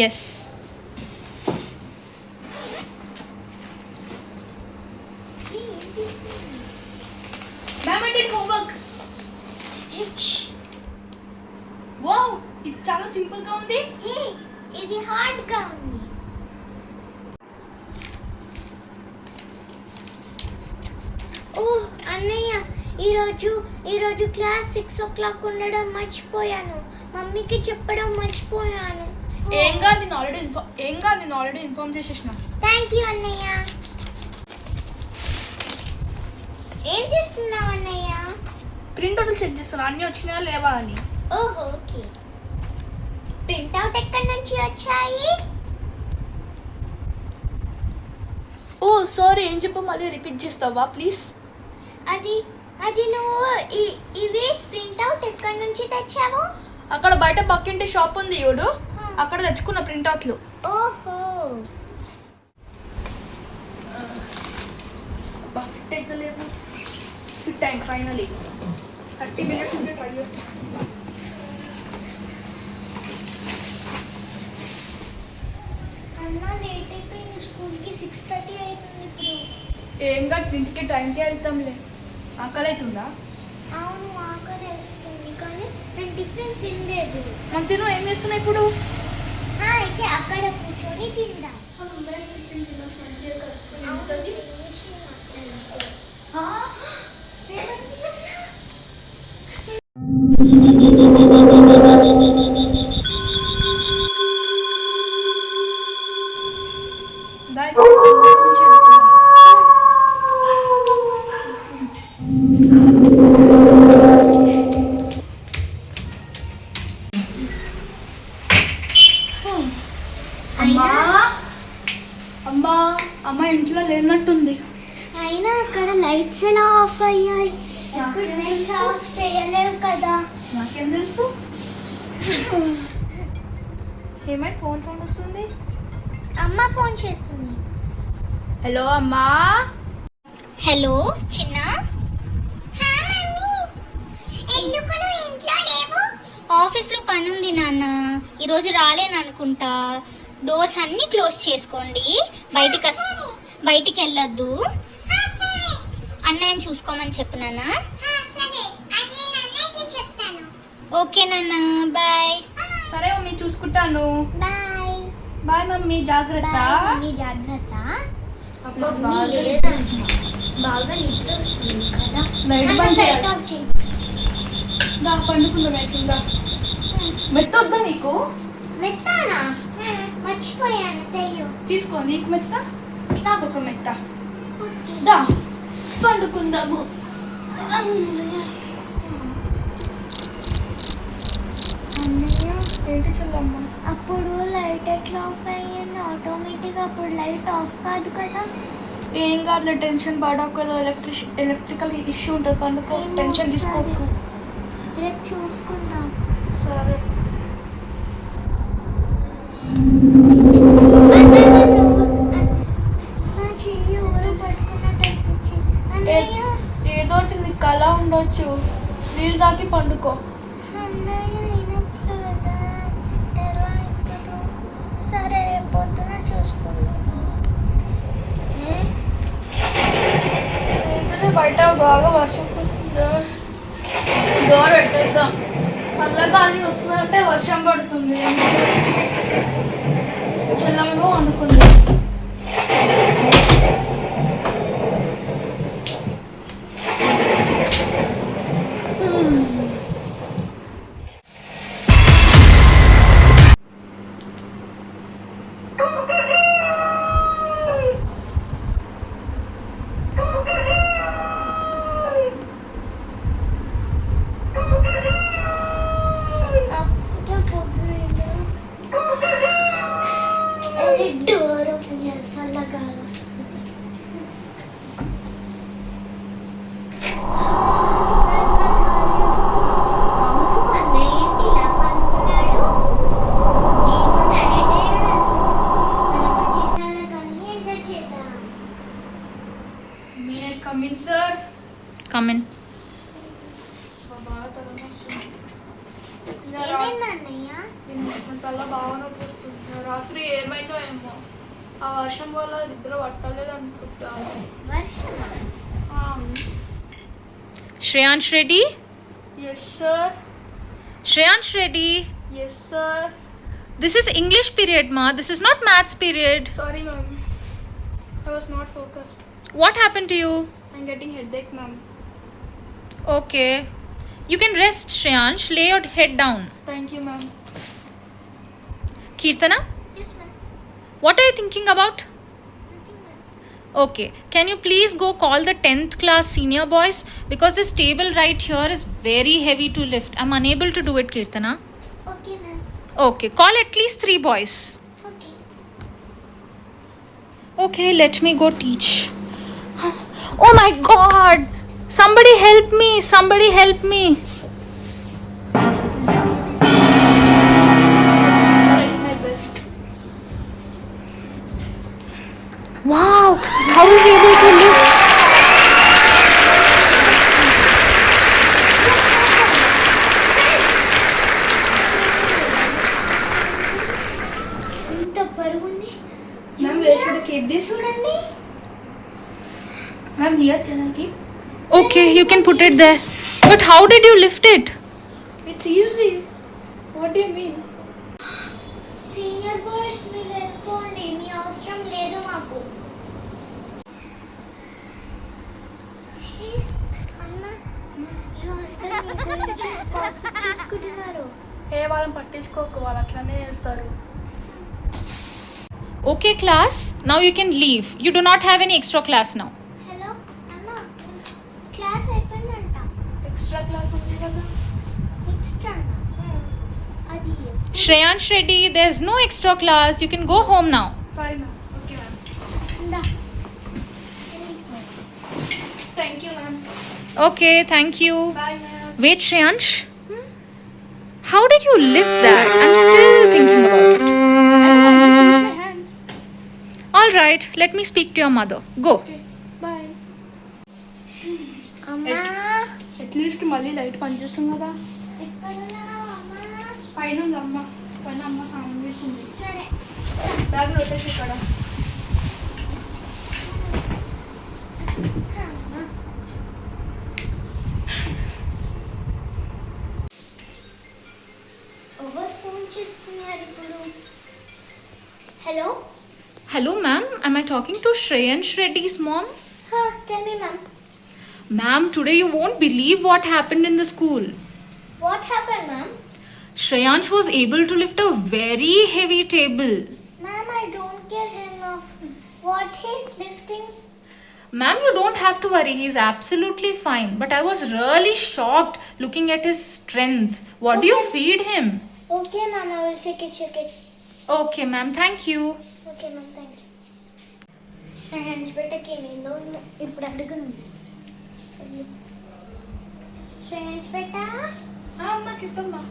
Yes. Ma'am I did homework. Wow, ఇది చాలా simple గా ఉంది. ఇది హార్డ్ గా ఉంది. ఓహ్ అన్నయ్య, ఈరోజు క్లాస్ 6 o'clock ఉండడం మర్చిపోయాను. మమ్మీకి చెప్పడం మర్చిపోయాను. ఏంగా నేను ఆల్రెడీ ఇన్ఫార్మ్ చేసేసిన. థ్యాంక్ యూ అన్నయ్య. ఏం చేస్తున్నావు అన్నయ్య? ప్రింట్ చెక్ చేస్తున్నా అన్ని వచ్చినాయా లేవా అని. ఓహో ఓకే. ప్రింట్అవుట్ ఎక్కడి నుంచి వచ్చాయి? ఓ సారీ, ఏం చెప్పు, మళ్ళీ రిపీట్ చేస్తావా ప్లీజ్? అది నువ్వు ఇవి ప్రింట్అవుట్ ఎక్కడి నుంచి తెచ్చావు? అక్కడ బయట పక్కింటి షాప్ ఉంది చూడు, అక్కడ తెచ్చుకున్న ప్రింట్అవుట్లు. ఓహో. ఫిట్ అయితే లేవు. ఫిట్ అయింది ఫైనలీ. 30 minutes నుంచి ట్రై చేస్తాను. అన్న లేట్ అయిపోయింది, స్కూల్కి 6:30 అవుతుంది ఇప్పుడు. ఏం కాదు, ఇంటికి టైంకే వెళ్తాంలే. ఆకలి అవుతుందా? అవును ఆకలి వేస్తుంది, కానీ నేను టిఫిన్ తినలేదు. మనం తిను, ఏం చేస్తున్నా ఇప్పుడు? అయితే అక్కడ కూర్చొని తిందా. అమ్మ ఇంట్లో లేనట్టుంది. అయినా అక్కడ లైట్స్ ఎలా ఆఫ్ అయ్యాయి? అక్కడ లైట్స్ ఆఫ్ చేయలేవు కదా. నాకేం తెలుసు. ఏమైనా ఫోన్ సౌండ్ వస్తుంది. అమ్మ ఫోన్ చేస్తుంది. హలో అమ్మా. హలో చిన్న. ఎందుకు నువ్వు ఇంట్లో లేవు? ఆఫీస్లో పని ఉంది నాన్న, ఈరోజు రాలేను అనుకుంటా. డోర్స్ అన్నీ క్లోజ్ చేసుకోండి, బయటికి వెళ్ళొద్దు. అన్నయ్యని చూసుకోమని చెప్పు నాన్న. ఓకే నాన్న, బాయ్. సరే మమ్మీ, చూసుకుంటాను. బాయ్. బాయ్ మమ్మీ, జాగ్రత్త. జాగ్రత్త. బాగా నిద్ర వస్తుంది కదా. పండుకుందా మెట్టుందా? మెట్ట వద్దా నీకు? మెత్తానా? మర్చిపోయాను. తెయ్యు తీసుకో, నీకు మెత్త, నాకు ఒక మెత్త. దా పండుకుందాము. అన్నయ్య, ఏంటి చెల్లమ్మ? అప్పుడు లైట్ ఎట్లా ఆఫ్ అయ్యింది ఆటోమేటిక్గా? అప్పుడు లైట్ ఆఫ్ కాదు కదా. ఏం కాదులే, టెన్షన్ పడకు కదా. ఎలక్ట్రికల్ ఇష్యూ ఉంటుంది, పండుకో, టెన్షన్ తీసుకోకు. రేపు చూసుకుందాం. సరే. ఏదో నీకు కళ ఉండొచ్చు, నీళ్ళు తాకి పండుకో. సరే, రేపు పొద్దున చూసుకుందాం. బయట బాగా వర్షం పడుతుందా? డోర్ పెట్టేద్దాం, చల్లగాలి వస్తుందంటే వర్షం పడుతుంది. చెల్లమ్మ వండుకుంది. డోర్ ఓపెన్ చేయాలి, చల్లగాలి వస్తుంది. కమిన్. తల బాగా నొప్పి వస్తుంది. రాత్రి ఏమైందో ఏమో, ఆ వర్షం వల్ల నిద్ర పట్టలేదు అనుకుంటాను. Shreyansh ready? Yes sir. Shreyansh ready? Yes sir. This is English period, ma. This is not maths period. Sorry ma'am, I was not focused. What happened to you? I'm getting headache ma'am. Okay. You can rest, Shreyansh. Lay your head down. Thank you ma'am. Kirtana, Yes, ma'am. what are you thinking about? Nothing, ma'am. Okay. Can you please go call the 10th class senior boys? Because this table right here is very heavy to lift. I'm unable to do it, Kirtana. Okay, ma'am. Okay. Call at least 3 boys. Okay. Okay, let me go teach. Oh my god! Somebody help me! Somebody help me! Trying my best. Wow! How is he able to lift? ఇంత బరువుంది. Ma'am, where should I keep this? చూడండి. Ma'am, here can I keep? Okay, you can put it there. But how did you lift it? It's easy. What do you mean? Senior boys మీరు వెళ్ళిపోండి, మీ అవసరం లేదు మాకు. అన్న ఇవంతా నీ గురించి gossip చేసుకుంటున్నారు. ఏ వాళ్ళని పట్టించుకోకు, వాళ్ళు అట్లనే చేస్తారు. Okay, class. Now you can leave. You do not have any extra class now. Hello అన్న, క్లాస్ అయిపోయిందంట. ఎక్స్ట్రా క్లాస్ ఉంది కదా. ఎక్స్ట్రా అది Shreyansh ready. There's no extra class. You can go home now. Sorry ma'am. Okay ma'am. ఉందా. Thank you ma'am. Okay, thank you. Bye ma'am. Wait, Shreyansh. How did you lift that? I'm still thinking about it. I just use my hands. All right, let me speak to your mother. Go. Okay. Bye. అమ్మా at least మళ్ళీ light పనిచేస్తుంది కదా. ఎక్కడున్నావు అమ్మా? పైన ఉంది అమ్మ. పైన అమ్మ స్నానం చేస్తుంది. సరే. బ్యాగ్ రొటేషన్ ఇక్కడ. ఎవరు ఫోన్ చేస్తున్నారు ఇప్పుడు? Hello. Hello, ma'am. Am I talking to Shreyansh Reddy's mom? Tell me ma'am. Ma'am, today you won't believe what happened in the school. What happen ma'am? Shreyansh was able to lift a very heavy table. Ma'am I don't care him of what he's lifting. Ma'am, you don't have to worry. He's absolutely fine. But I was really shocked looking at his strength. What do you Okay. feed him? Okay ma'am, I will check it. Okay, ma'am. Thank you. Okay ma'am, thank you. Shreyans బెట్టకి ఏమైందో ఇప్పుడు అడుగును. శ్రేయాన్స్ బెట్ట అమ్మ చెప్పమ్మా.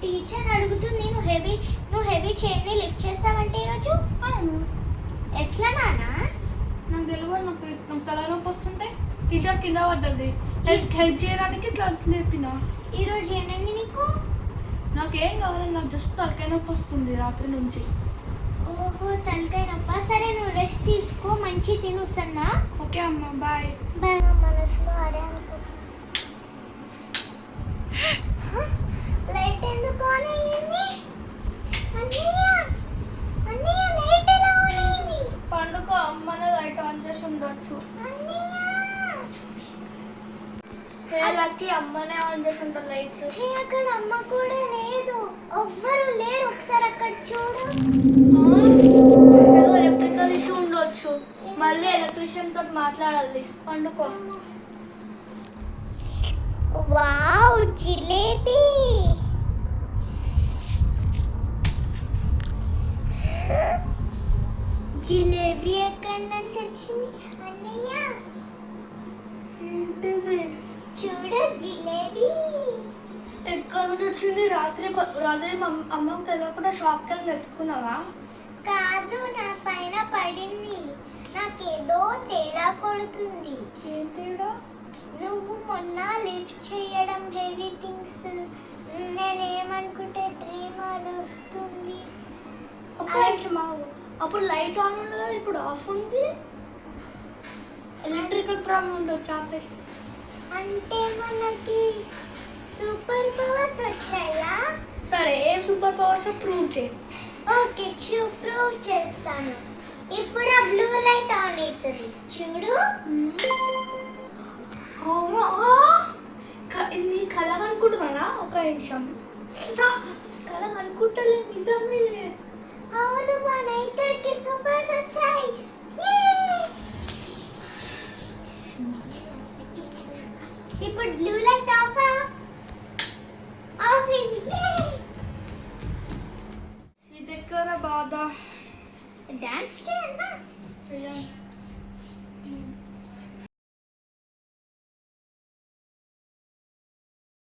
Teacher అడుగుతుంది, నువ్వు heavy చైన్ని lift చేస్తావంటే ఈరోజు. అవును. ఎట్లా నానా? నాకు తెలియదు. నాకు తలనొప్పి వస్తుంటే టీచర్ కింద పడ్డది. హెల్ప్ చేయడానికి ఇట్లా నేర్పిన. ఈరోజు ఏమైంది నీకు? నాకేం కావాలి, నాకు జస్ట్ తలకాయ నొప్పి వస్తుంది రాత్రి నుంచి. ఓహో, తలకాయ నొప్ప. సరే నువ్వు రెస్ట్ తీసుకో, మంచి తిను సన్నా. ఓకే అమ్మ, బాయ్. మనసులో అదే అనుకుంటున్నా. లైట్ ఎందుకు ఆన్ అయ్యింది? అన్నయ్య లైట్ ఎలా ఆన్ అయ్యింది? పండుగ అమ్మనే లైట్ ఆన్ చేసి ఉండొచ్చు. లక్కీ అమ్మనే ఆన్ చేసి ఉంటారు లైట్. అక్కడ అమ్మ కూడా లేదు, ఎవ్వరు లేరు. ఒకసారి అక్కడ చూడు. ఏదో ఎలక్ట్రికల్ ఇష్యూ ఉండొచ్చు. మళ్ళీ ఎలక్ట్రీషియన్ తోటి మాట్లాడాలి. పండుకో. వావ్, జిలేబీ. జిలేబీ ఎక్కడి నుంచి వచ్చింది అన్నయ్య? చూడు జిలేబీ. ఎక్కడ నుంచి వచ్చింది? రాత్రి అమ్మకు తెలియకుండా షాప్కి వెళ్ళి తెచ్చుకున్నావా? కాదు, నా పైన పడింది. నాకేదో తేడా కొడుతుంది. ఏం తేడా? నువ్వు మొన్న లిఫ్ట్ చేయడం హెవీ థింగ్స్, నేనేమనుకుంటే డ్రీమ్ అది వస్తుంది. ఒక్క నిమిషం ఆగు. అప్పుడు లైట్ ఆన్ ఉంది కదా, ఇప్పుడు ఆఫ్ ఉంది. ఎలక్ట్రికల్ ప్రాబ్లం ఉండొచ్చు, ఆపేసి. అంటే మనకి సూపర్ పవర్స్ వచ్చాయా? సరే, ఏం సూపర్ పవర్స్ ప్రూవ్ చేయి. ఓకే, ప్రూవ్ చేస్తాను. ఇప్పుడు ఆ బ్లూ లైట్ ఆన్ అవుతుంది చూడు. అవునా? నీ కళ అనుకుంటున్నానా? ఒక నిమిషం. కళ అనుకుంటలే, నిజమే. అవును, మా నైటర్కి సూపర్స్ వచ్చాయి. ఇప్పుడు బ్లూ లైట్ ఆఫ్ అయింది. నీ దగ్గర బాధ డాన్స్ చేయన్నా? చెయ్యాలి.